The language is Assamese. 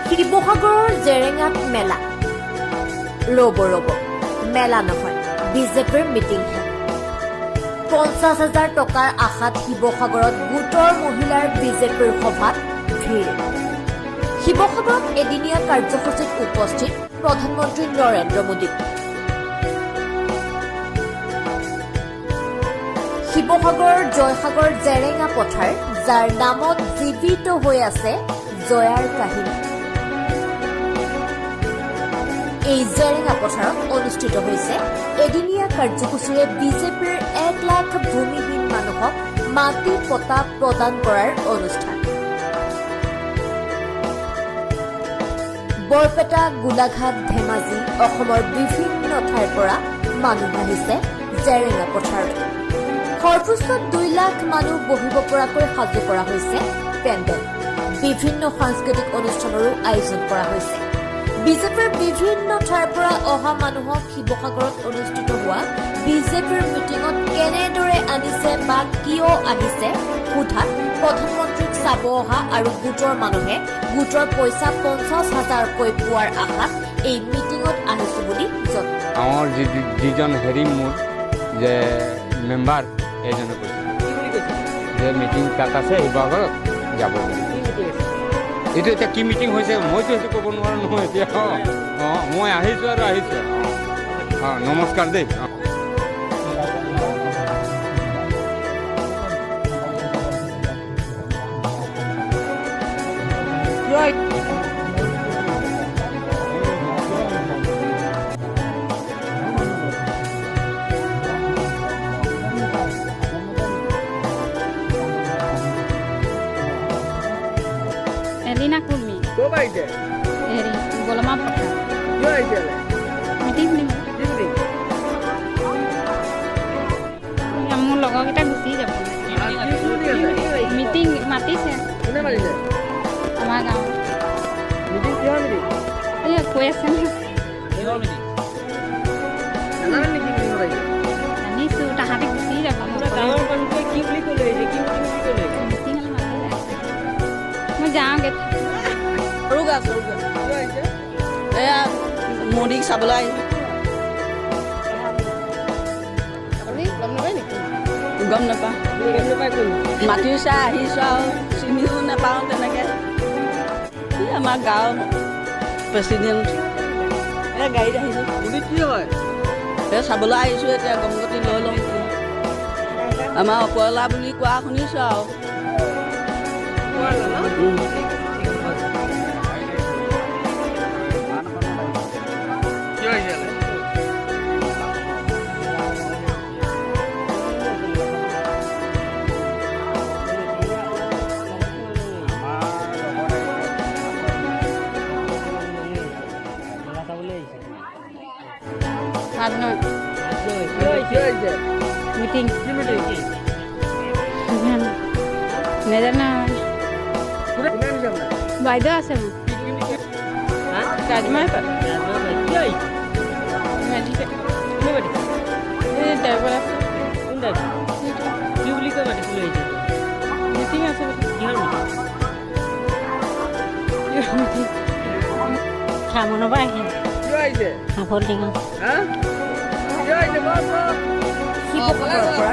শিৱসাগৰৰ জেৰেঙাত মেলা। ৰ'ব মেলা নহয়, বিজেপিৰ মিটিংহে। 50,000 টকাৰ আশাত শিৱসাগৰত গোটৰ মহিলাৰ বিজেপিৰ সভাত ভিৰ। শিৱসাগৰত এদিনীয়া কাৰ্যসূচীত উপস্থিত প্ৰধানমন্ত্ৰী নৰেন্দ্ৰ মোদী। শিৱসাগৰৰ জয়সাগৰ জেৰেঙা পথাৰ, যাৰ নামত জীৱিত হৈ আছে জয়াৰ কাহিনী। এই জেৰেঙা পথাৰত অনুষ্ঠিত হৈছে এদিনীয়া কাৰ্যসূচীৰে বিজেপিৰ 1 লাখ ভূমিহীন মানুহক মাটি পটা প্ৰদান কৰাৰ অনুষ্ঠান। বৰপেটা, গোলাঘাট, ধেমাজি, অসমৰ বিভিন্ন ঠাইৰ পৰা মানুহ আহিছে জেৰেঙা পথাৰত। সৰ্বোচ্চ 2 লাখ মানুহ বহিব পৰাকৈ সাজু কৰা হৈছে পেণ্ডেল। বিভিন্ন সাংস্কৃতিক অনুষ্ঠানৰো আয়োজন কৰা হৈছে। বিজেপিৰ বিভিন্ন ঠাইৰ পৰা অহা মানুহক শিৱসাগৰত অনুষ্ঠিত হোৱা বিজেপিৰ মিটিঙত কেনেদৰে আনিছে বা কিয় আহিছে সোধাত প্ৰধানমন্ত্ৰীক চাব অহা আৰু গোটৰ মানুহে গোটৰ পইচা 50,000কৈ পোৱাৰ আশাত এই মিটিঙত আহিছো বুলি জনায়। আমাৰ যিজন মোৰ যে মেম্বাৰ এজনে কৈছে যে মিটিং তাত আছে শিৱসাগৰত যাব বুলি। এইটো এতিয়া কি মিটিং হৈছে মইতো সেইটো ক'ব নোৱাৰো নহয় এতিয়া। মই আহিছোঁ আৰু আহিছোঁ। নমস্কাৰ দেই। Elina Kulmi. Kok aja? Eri Golama Pata. Yo aja lah. Meeting nih. Jadi. Kamu logo kita gusti যাব. Meeting mati sih. Mana mati sih? Sama gaul. Meeting siapa meeting? Iya question. Siapa meeting? Mana meeting lagi? Ini sudah hari gusti যাব. Gaul kan gue কি বুলি ক'লে যে কি meeting ক'লে? Meeting mati lah. Mau যাওঁগে। সৰুগা এয়া মোদীক চাবলৈ গম নাপাওঁ। মাটি চাই আহিছোঁ আৰু চিনিও নাপাওঁ তেনেকৈ। আমাৰ গাঁৱৰ প্ৰেচিডেণ্ট এয়া গাড়ীত আহিছোঁ। কি হয় এই চাবলৈ আহিছোঁ। এতিয়া গমগতি লৈ লওঁ। আমাৰ অপলা বুলি কোৱা শুনিছোঁ আৰু। Meeting. Nejarna. Bayda আছে মোৰ। ৰাজমাহ পাত। মেডিকেল। এই ড্ৰাইভাৰ আছে। কি বুলি কয় মাতি লৈ আহিছে? মিটিং আছে। কিহৰ মিটিং? খামনৰ পৰা আহিছে। কি আহিছে? সাফল টিঙা। হা? কি আহিছে বাবা? শিৱসাগৰৰ পৰা